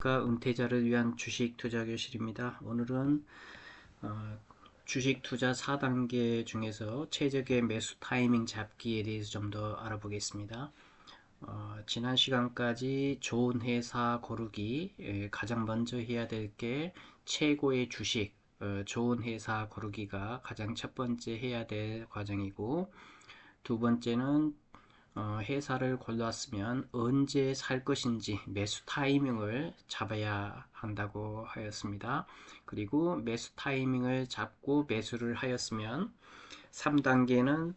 은퇴자를 위한 주식 투자 교실입니다. 오늘은 주식 투자 4단계 중에서 최적의 매수 타이밍 잡기에 대해서 좀 더 알아보겠습니다. 지난 시간까지 좋은 회사 고르기, 가장 먼저 해야 될 게 최고의 주식, 좋은 회사 고르기가 가장 첫 번째 해야 될 과정이고, 두 번째는 회사를 골랐으면 언제 살 것인지 매수 타이밍을 잡아야 한다고 하였습니다. 그리고 매수 타이밍을 잡고 매수를 하였으면 3단계는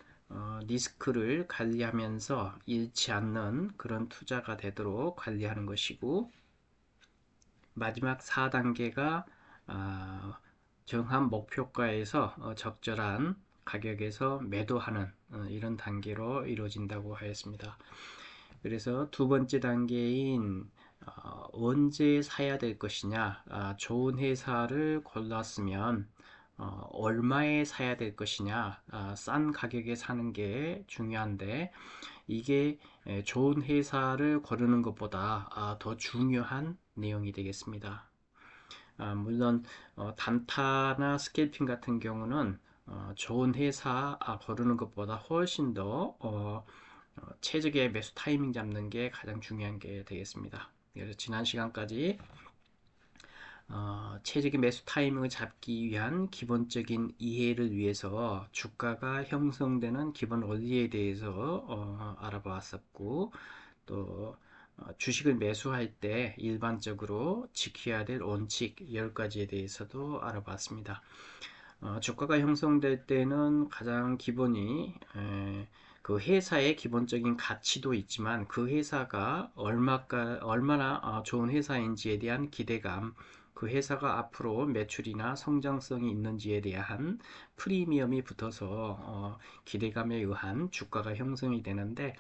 리스크를 관리하면서 잃지 않는 그런 투자가 되도록 관리하는 것이고, 마지막 4단계가 정한 목표가에서 적절한 가격에서 매도하는 이런 단계로 이루어진다고 하였습니다. 그래서 두 번째 단계인 언제 사야 될 것이냐, 좋은 회사를 골랐으면 얼마에 사야 될 것이냐, 싼 가격에 사는 게 중요한데, 이게 좋은 회사를 고르는 것보다 더 중요한 내용이 되겠습니다. 물론 단타나 스캘핑 같은 경우는 좋은 회사 고르는 것보다 훨씬 더 최적의 매수 타이밍 잡는 게 가장 중요한 게 되겠습니다. 그래서 지난 시간까지 최적의 매수 타이밍을 잡기 위한 기본적인 이해를 위해서 주가가 형성되는 기본 원리에 대해서 알아보았었고, 또 주식을 매수할 때 일반적으로 지켜야 될 원칙 10가지에 대해서도 알아봤습니다. 주가가 형성될 때는 가장 기본이 그 회사의 기본적인 가치도 있지만 그 회사가 얼마나 좋은 회사인지에 대한 기대감, 그 회사가 앞으로 매출이나 성장성이 있는지에 대한 프리미엄이 붙어서 기대감에 의한 주가가 형성이 되는데,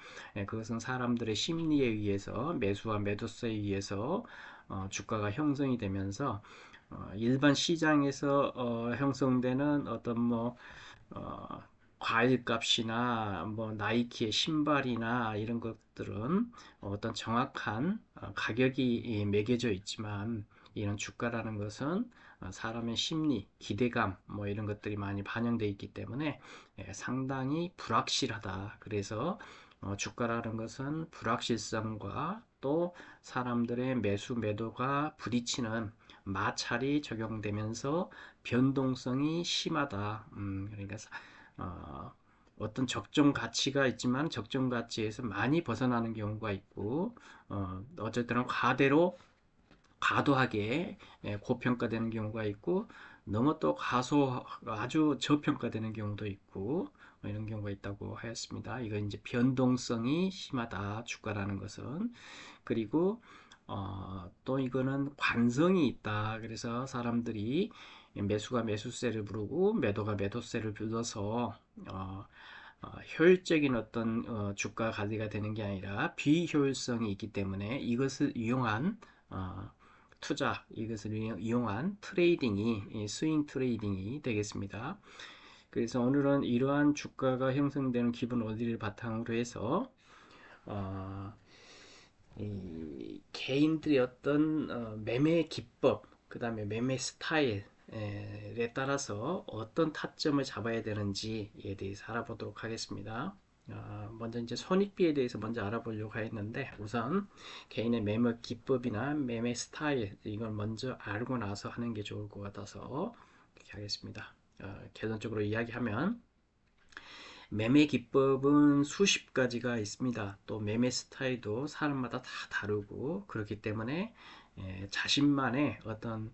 그것은 사람들의 심리에 의해서 매수와 매도세에 의해서 주가가 형성이 되면서 일반 시장에서 형성되는 어떤 과일값이나 나이키의 신발이나 이런 것들은 어떤 정확한 가격이 매겨져 있지만, 이런 주가라는 것은 사람의 심리, 기대감 이런 것들이 많이 반영되어 있기 때문에 상당히 불확실하다. 그래서 주가라는 것은 불확실성과 또 사람들의 매수 매도가 부딪히는 마찰이 적용되면서 변동성이 심하다. 그러니까 어떤 적정 가치가 있지만 적정 가치에서 많이 벗어나는 경우가 있고, 어쨌든 과도하게 고평가되는 경우가 있고, 너무 또 아주 저평가되는 경우도 있고, 이런 경우가 있다고 하였습니다. 이건 이제 변동성이 심하다, 주가라는 것은. 그리고 또 이거는 관성이 있다. 그래서 사람들이 매수가 매수세를 부르고 매도가 매도세를 불러서 효율적인 어떤 주가 관리가 되는 게 아니라 비효율성이 있기 때문에 이것을 이용한 투자, 이것을 이용한 트레이딩이 스윙 트레이딩이 되겠습니다. 그래서 오늘은 이러한 주가가 형성되는 기본 원리를 바탕으로 해서 이 개인들의 어떤 매매 기법, 그 다음에 매매 스타일에 따라서 어떤 타점을 잡아야 되는지에 대해서 알아보도록 하겠습니다. 먼저 이제 손익비에 대해서 먼저 알아보려고 했는데, 우선 개인의 매매 기법이나 매매 스타일 이걸 먼저 알고 나서 하는 게 좋을 것 같아서 그렇게 하겠습니다. 결론적으로 이야기하면, 매매 기법은 수십 가지가 있습니다. 또 매매 스타일도 사람마다 다 다르고 그렇기 때문에 자신만의 어떤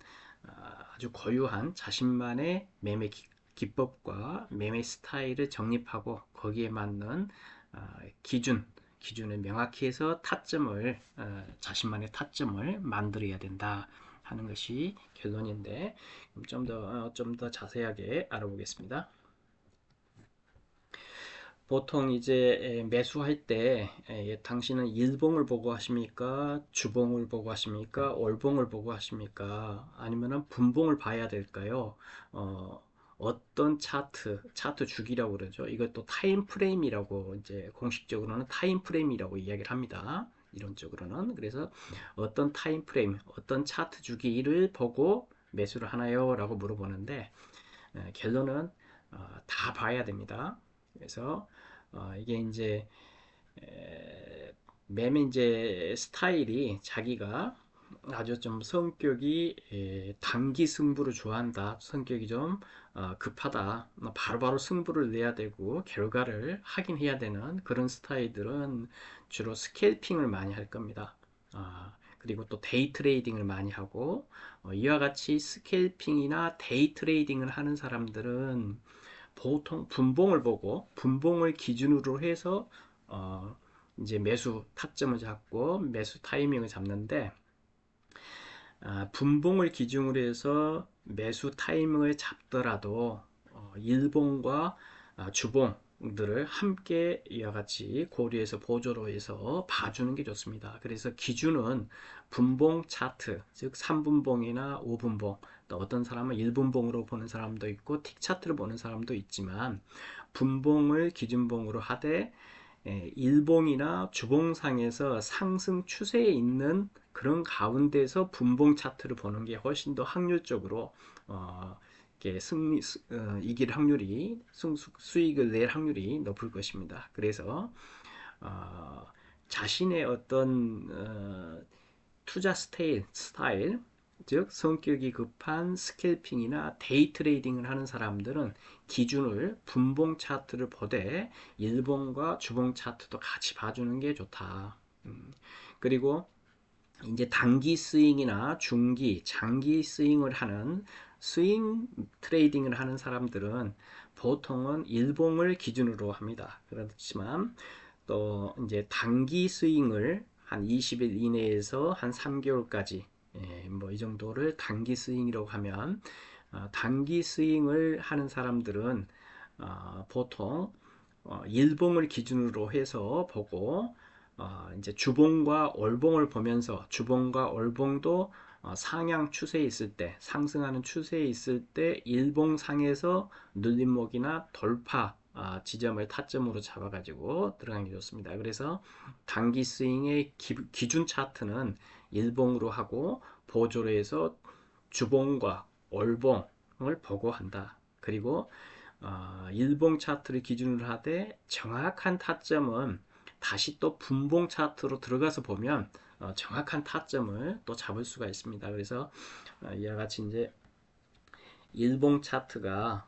아주 고유한 자신만의 매매 기법과 매매 스타일을 정립하고 거기에 맞는 기준을 명확히 해서 자신만의 타점을 만들어야 된다 하는 것이 결론인데, 좀 더 자세하게 알아보겠습니다. 보통 이제 매수할 때 당신은 일봉을 보고 하십니까? 주봉을 보고 하십니까? 월봉을 보고 하십니까? 아니면은 분봉을 봐야 될까요? 어떤 차트 주기라고 그러죠. 이것도 타임 프레임이라고 이제 공식적으로는 타임 프레임이라고 이야기를 합니다. 이론적으로는. 그래서 어떤 타임 프레임, 어떤 차트 주기를 보고 매수를 하나요? 라고 물어보는데 결론은 다 봐야 됩니다. 그래서 이게 이제 매매 이제 스타일이 자기가 아주 좀 성격이 단기 승부를 좋아한다. 성격이 좀 급하다. 바로바로 승부를 내야 되고 결과를 확인해야 되는 그런 스타일들은 주로 스캘핑을 많이 할 겁니다. 그리고 또 데이 트레이딩을 많이 하고 이와 같이 스캘핑이나 데이 트레이딩을 하는 사람들은 보통 분봉을 보고 분봉을 기준으로 해서 어, 이제 매수 타점을 잡고 매수 타이밍을 잡는데 분봉을 기준으로 해서 매수 타이밍을 잡더라도 일봉과 주봉들을 함께 이와 같이 고려해서 보조로 해서 봐주는 게 좋습니다. 그래서 기준은 분봉 차트, 즉 3분봉이나 5분봉, 또 어떤 사람은 1분봉으로 보는 사람도 있고 틱 차트를 보는 사람도 있지만 분봉을 기준봉으로 하되 일봉이나 주봉상에서 상승 추세에 있는 그런 가운데서 분봉 차트를 보는 게 훨씬 더 확률적으로 이렇게 이길 확률이 수익을 낼 확률이 높을 것입니다. 그래서 어, 자신의 어떤 투자 스타일, 즉 성격이 급한 스캘핑이나 데이 트레이딩을 하는 사람들은 기준을 분봉 차트를 보되 일봉과 주봉 차트도 같이 봐주는 게 좋다. 그리고 이제 단기 스윙이나 중기, 장기 스윙을 하는 스윙 트레이딩을 하는 사람들은 보통은 일봉을 기준으로 합니다. 그렇지만 또 이제 단기 스윙을 한 20일 이내에서 한 3개월까지 뭐 이 정도를 단기 스윙이라고 하면 단기 스윙을 하는 사람들은 보통 일봉을 기준으로 해서 보고 이제 주봉과 월봉을 보면서 주봉과 월봉도 상향 추세에 있을 때 상승하는 추세에 있을 때 일봉상에서 눌림목이나 돌파 지점을 타점으로 잡아가지고 들어가는 게 좋습니다. 그래서 단기 스윙의 기준 차트는 일봉으로 하고 보조로 해서 주봉과 월봉을 보고 한다. 그리고 일봉 차트를 기준으로 하되 정확한 타점은 다시 또 분봉 차트로 들어가서 보면 정확한 타점을 또 잡을 수가 있습니다. 그래서 이와 같이 이제 일봉 차트가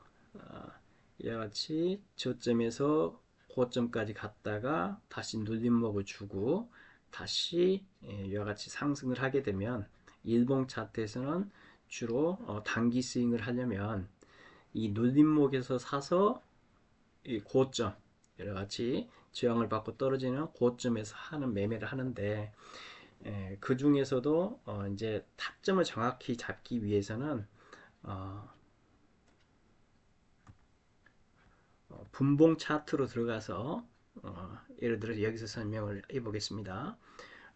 이와 같이 저점에서 고점까지 갔다가 다시 눌림목을 주고 다시 이와 같이 상승을 하게 되면 일봉 차트에서는 주로 단기 스윙을 하려면 이 눌림목에서 사서 이 고점 여러 가지 저항을 받고 떨어지는 고점에서 하는 매매를 하는데 그 중에서도 이제 타점을 정확히 잡기 위해서는 어, 분봉 차트로 들어가서 예를 들어 여기서 설명을 해보겠습니다.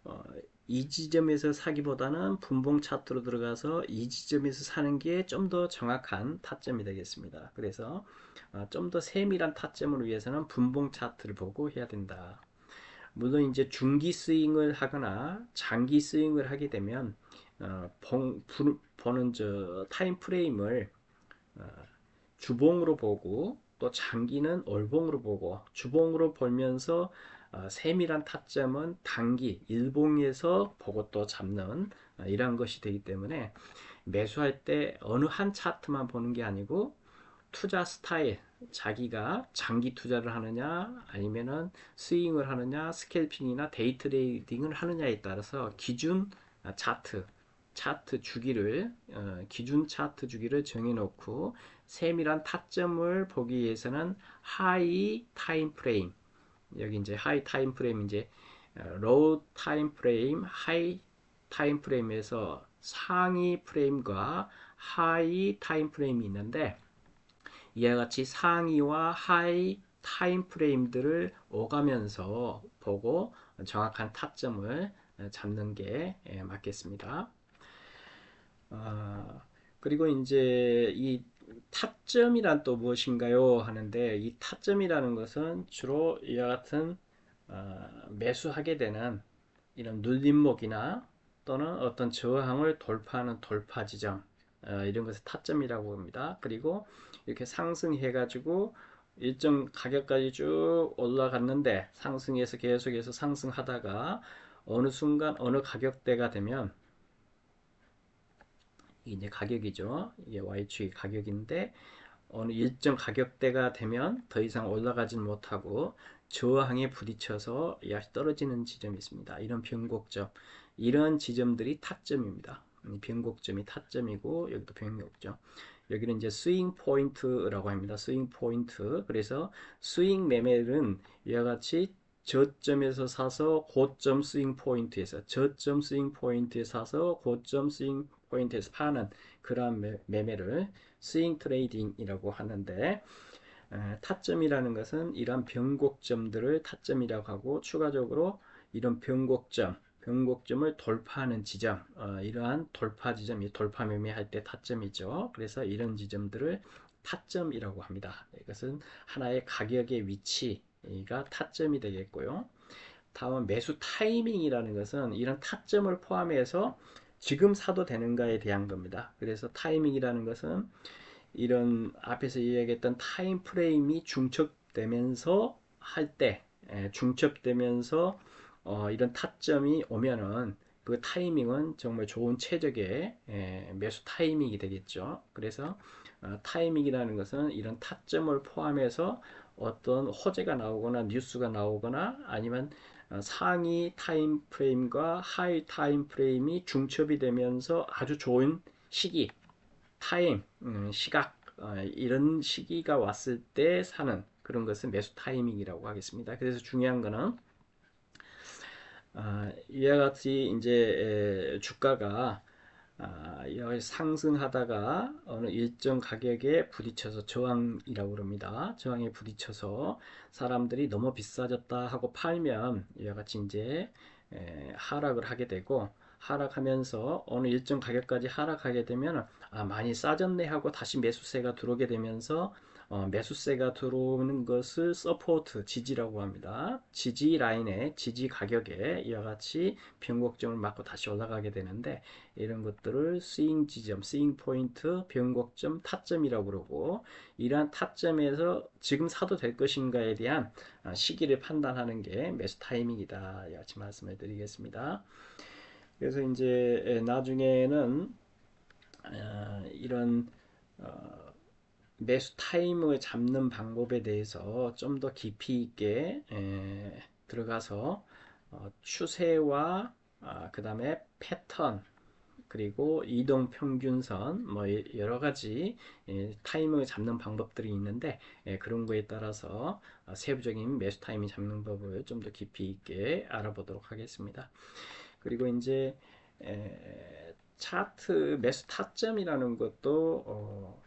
어, 이 지점에서 사기보다는 분봉 차트로 들어가서 이 지점에서 사는 게 좀 더 정확한 타점이 되겠습니다. 그래서 좀 더 세밀한 타점을 위해서는 분봉 차트를 보고 해야 된다. 물론 이제 중기 스윙을 하거나 장기 스윙을 하게 되면 보는 저 타임 프레임을 주봉으로 보고 또 장기는 월봉으로 보고 주봉으로 보면서 세밀한 타점은 단기 일봉에서 보고 또 잡는 이러한 것이 되기 때문에 매수할 때 어느 한 차트만 보는 게 아니고 투자 스타일 자기가 장기 투자를 하느냐 아니면은 스윙을 하느냐 스캘핑이나 데이 트레이딩을 하느냐에 따라서 기준 차트 주기를 기준 차트 주기를 정해놓고 세밀한 타점을 보기 위해서는 하이 타임 프레임 여기 이제 하이 타임 프레임 이제 로우 타임 프레임 하이 타임 프레임에서 상위 프레임과 하이 타임 프레임이 있는데 이와 같이 상위와 하이 타임 프레임들을 오가면서 보고 정확한 타점을 잡는 게 맞겠습니다. 그리고 이제 이 타점이란 또 무엇인가요? 하는데 이 타점이라는 것은 주로 이와 같은 매수하게 되는 이런 눌림목이나 또는 어떤 저항을 돌파하는 돌파 지점, 이런 것을 타점이라고 합니다. 그리고 이렇게 상승해 가지고 일정 가격까지 쭉 올라갔는데 상승해서 계속해서 상승하다가 어느 순간 어느 가격대가 되면 이제 가격이죠. 이게 Y축이 가격인데 어느 일정 가격대가 되면 더 이상 올라가지 못하고 저항에 부딪혀서 약이 떨어지는 지점이 있습니다. 이런 변곡점, 이런 지점들이 타점입니다. 변곡점이 타점이고 여기도 변곡점. 여기는 이제 스윙 포인트라고 합니다. 스윙 포인트. 그래서 스윙 매매는 이와 같이 저점에서 사서 고점 스윙 포인트에서 저점 스윙 포인트에 사서 고점 스윙 포인트에서 파는 그러한 매매를 스윙 트레이딩이라고 하는데, 타점이라는 것은 이러한 변곡점들을 타점이라고 하고 추가적으로 이런 변곡점을 돌파하는 지점, 이러한 돌파 지점이 돌파 매매할 때 타점이죠. 그래서 이런 지점들을 타점이라고 합니다. 이것은 하나의 가격의 위치가 타점이 되겠고요. 다음 매수 타이밍이라는 것은 이런 타점을 포함해서 지금 사도 되는가에 대한 겁니다. 그래서 타이밍이라는 것은 이런 앞에서 이야기했던 타임 프레임이 중첩되면서 할 때, 중첩되면서 이런 타점이 오면은 그 타이밍은 정말 좋은 최적의 매수 타이밍이 되겠죠. 그래서 타이밍이라는 것은 이런 타점을 포함해서 어떤 호재가 나오거나 뉴스가 나오거나 아니면 상위 타임 프레임과 하위 타임 프레임이 중첩이 되면서 아주 좋은 시기, 타임, 시각, 이런 시기가 왔을 때 사는 그런 것은 매수 타이밍이라고 하겠습니다. 그래서 중요한 거는 이와 같이 이제 주가가 상승하다가 어느 일정 가격에 부딪혀서 저항이라고 그럽니다. 저항에 부딪혀서 사람들이 너무 비싸졌다 하고 팔면 이와 같이 이제 하락을 하게 되고 하락하면서 어느 일정 가격까지 하락하게 되면 많이 싸졌네 하고 다시 매수세가 들어오게 되면서 매수세가 들어오는 것을 서포트 지지라고 합니다. 지지 라인에 지지 가격에 이와 같이 변곡점을 맞고 다시 올라가게 되는데 이런 것들을 스윙 지점, 스윙 포인트, 변곡점, 타점이라고 그러고 이러한 타점에서 지금 사도 될 것인가에 대한 시기를 판단하는 게 매수 타이밍이다. 같이 말씀을 드리겠습니다. 그래서 이제 나중에는 이런 매수 타임을 잡는 방법에 대해서 좀 더 깊이 있게 들어가서 추세와 그 다음에 패턴 그리고 이동 평균선 뭐 여러 가지 타이밍을 잡는 방법들이 있는데 그런 거에 따라서 세부적인 매수 타이밍 잡는 법을 좀 더 깊이 있게 알아보도록 하겠습니다. 그리고 이제 차트 매수 타점이라는 것도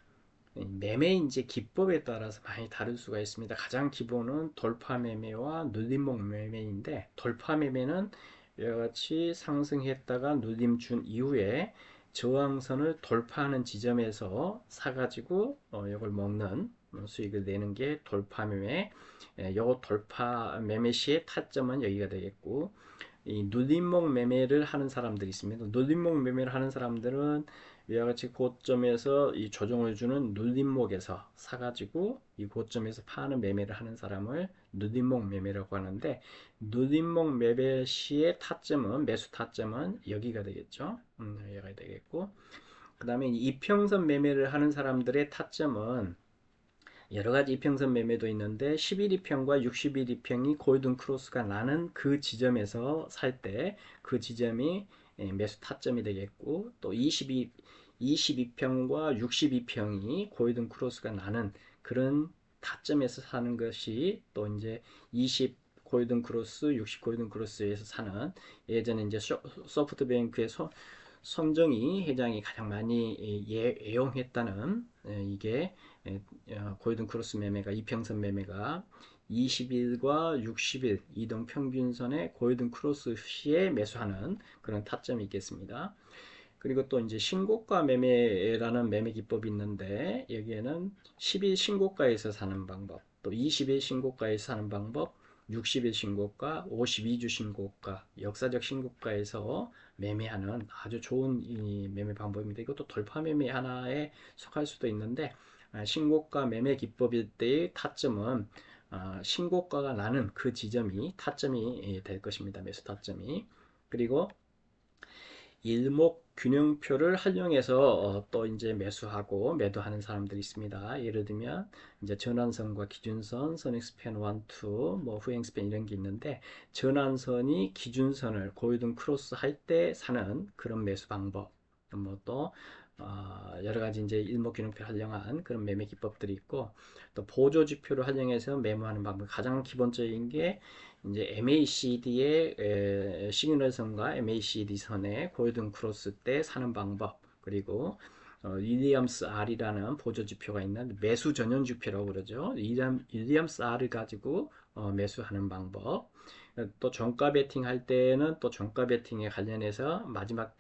매매 이제 기법에 따라서 많이 다를 수가 있습니다. 가장 기본은 돌파 매매와 눌림목 매매인데 돌파 매매는 이와 같이 상승했다가 눌림 준 이후에 저항선을 돌파하는 지점에서 사가지고 이걸 먹는 수익을 내는 게 돌파 매매. 요 돌파 매매 시의 타점은 여기가 되겠고 이 눌림목 매매를 하는 사람들이 있습니다. 눌림목 매매를 하는 사람들은 이와 같이 고점에서 이 조정을 주는 눌림목에서 사가지고 이 고점에서 파는 매매를 하는 사람을 눌림목 매매라고 하는데 눌림목 매매 시의 타점은 매수 타점은 여기가 되겠죠. 여기가 되겠고 그 다음에 이평선 매매를 하는 사람들의 타점은 여러 가지 이평선 매매도 있는데 11이평과 61이평이 골든 크로스가 나는 그 지점에서 살 때 그 지점이 매수 타점이 되겠고 또 22평과 62평이 골든 크로스가 나는 그런 타점에서 사는 것이 또 이제 20 골든 크로스, 60 골든 크로스에서 사는 예전에 이제 소프트뱅크의 손정희 회장이 가장 많이 애용했다는 이게 골든 크로스 매매가 이평선 매매가 20일과 60일 이동 평균선의 골든 크로스 시에 매수하는 그런 타점이 있겠습니다. 그리고 또 이제 신고가 매매라는 매매 기법이 있는데 여기에는 10일 신고가에서 사는 방법, 또 20일 신고가에서 사는 방법, 60일 신고가, 52주 신고가, 역사적 신고가에서 매매하는 아주 좋은 이 매매 방법입니다. 이것도 돌파 매매 하나에 속할 수도 있는데 신고가 매매 기법일 때의 타점은 신고가가 나는 그 지점이 타점이 될 것입니다. 매수 타점이. 그리고 일목균형표를 활용해서 또 이제 매수하고 매도하는 사람들이 있습니다. 예를 들면 이제 전환선과 기준선, 선행스팬 1, 2, 뭐 후행스팬 이런 게 있는데 전환선이 기준선을 고유등 크로스 할 때 사는 그런 매수 방법. 뭐또 여러 가지 이제 일목균형표를 활용한 그런 매매 기법들이 있고 또 보조지표를 활용해서 매매하는 방법. 가장 기본적인 게 이제 MACD의 시그널선과 MACD 선의 골든 크로스 때 사는 방법 그리고 윌리엄스 R이라는 보조 지표가 있는 매수 전용 지표라고 그러죠. 윌리엄스 R을 가지고 매수하는 방법. 또 종가 베팅 할 때는 또 종가 베팅에 관련해서 마지막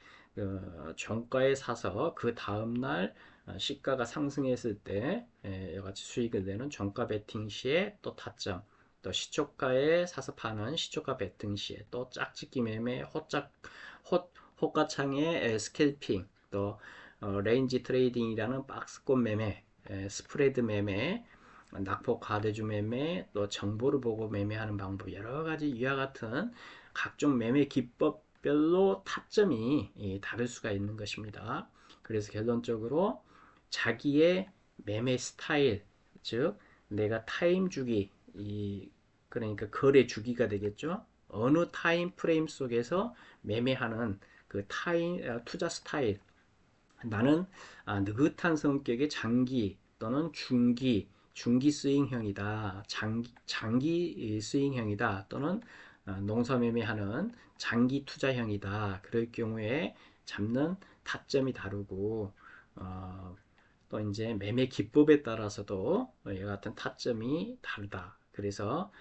종가에 사서 그 다음날 시가가 상승했을 때 여같이 수익을 내는 종가 베팅 시에 또 타점 또 시초가에 사서 파는 시초가 베팅 시에 또 짝짓기 매매 호가창의 스캘핑 또 레인지 트레이딩이라는 박스권 매매 스프레드 매매 낙폭 과대주 매매 또 정보를 보고 매매하는 방법 여러 가지 이와 같은 각종 매매 기법별로 타점이 다를 수가 있는 것입니다. 그래서 결론적으로 자기의 매매 스타일 즉 내가 타임 주기 그러니까 거래 주기가 되겠죠. 어느 타임 프레임 속에서 매매하는 그 타임 투자 스타일 나는 느긋한 성격의 장기 또는 중기 스윙형이다. 장기 스윙형이다. 또는 농사 매매하는 장기 투자형이다. 그럴 경우에 잡는 타점이 다르고 또 이제 매매 기법에 따라서도 이와 같은 타점이 다르다. 그래서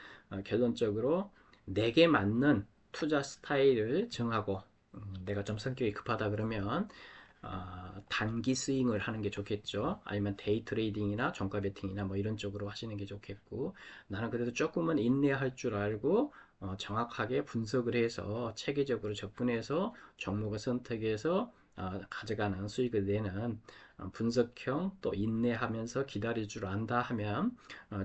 결론적으로 내게 맞는 투자 스타일을 정하고 내가 좀 성격이 급하다 그러면 단기 스윙을 하는 게 좋겠죠. 아니면 데이 트레이딩이나 종가 베팅이나 뭐 이런 쪽으로 하시는 게 좋겠고 나는 그래도 조금은 인내할 줄 알고 정확하게 분석을 해서 체계적으로 접근해서 종목을 선택해서 가져가는 수익을 내는 분석형 또 인내하면서 기다릴 줄 안다 하면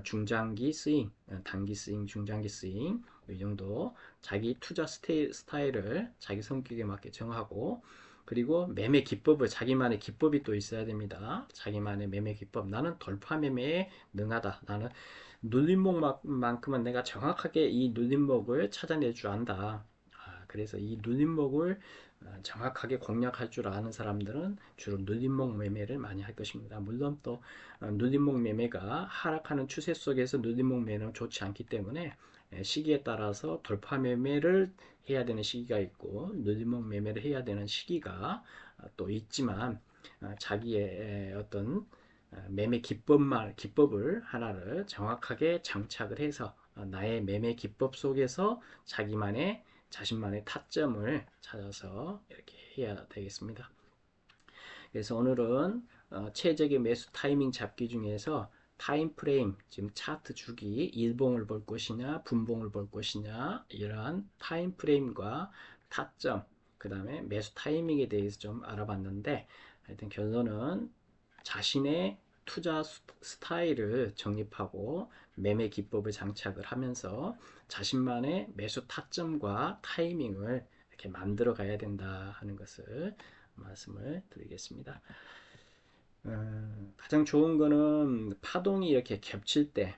중장기 스윙, 단기 스윙, 중장기 스윙 이 정도 자기 투자 스타일을 자기 성격에 맞게 정하고 그리고 매매 기법을 자기만의 기법이 또 있어야 됩니다. 자기만의 매매 기법. 나는 돌파 매매에 능하다. 나는 눌림목만큼은 내가 정확하게 이 눌림목을 찾아낼 줄 안다. 그래서 이 눌림목을 정확하게 공략할 줄 아는 사람들은 주로 눌림목 매매를 많이 할 것입니다. 물론 또 눌림목 매매가 하락하는 추세 속에서 눌림목 매매는 좋지 않기 때문에 시기에 따라서 돌파 매매를 해야 되는 시기가 있고 눌림목 매매를 해야 되는 시기가 또 있지만 자기의 어떤 매매 기법을 하나를 정확하게 장착을 해서 나의 매매 기법 속에서 자신만의 타점을 찾아서 이렇게 해야 되겠습니다. 그래서 오늘은 최적의 매수 타이밍 잡기 중에서 타임 프레임, 지금 차트 주기, 일봉을 볼 것이냐, 분봉을 볼 것이냐, 이러한 타임 프레임과 타점, 그 다음에 매수 타이밍에 대해서 좀 알아봤는데, 하여튼 결론은 자신의 투자 스타일을 정립하고 매매 기법을 장착을 하면서 자신만의 매수 타점과 타이밍을 이렇게 만들어 가야 된다 하는 것을 말씀을 드리겠습니다. 가장 좋은 거는 파동이 이렇게 겹칠 때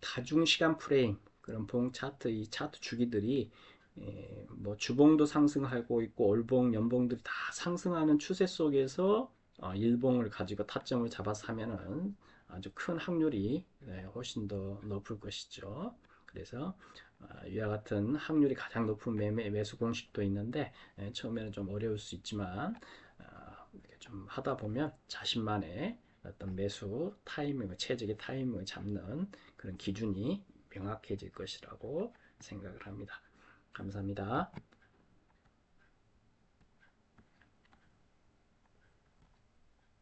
다중 시간 프레임 그런 봉 차트 이 차트 주기들이 뭐 주봉도 상승하고 있고 올봉 연봉들이 다 상승하는 추세 속에서 일봉을 가지고 타점을 잡아서 하면은 아주 큰 확률이 훨씬 더 높을 것이죠. 그래서 이와 같은 확률이 가장 높은 매수 공식도 있는데 처음에는 좀 어려울 수 있지만 이렇게 좀 하다 보면 자신만의 어떤 매수 타이밍을 최적의 타이밍을 잡는 그런 기준이 명확해질 것이라고 생각을 합니다. 감사합니다.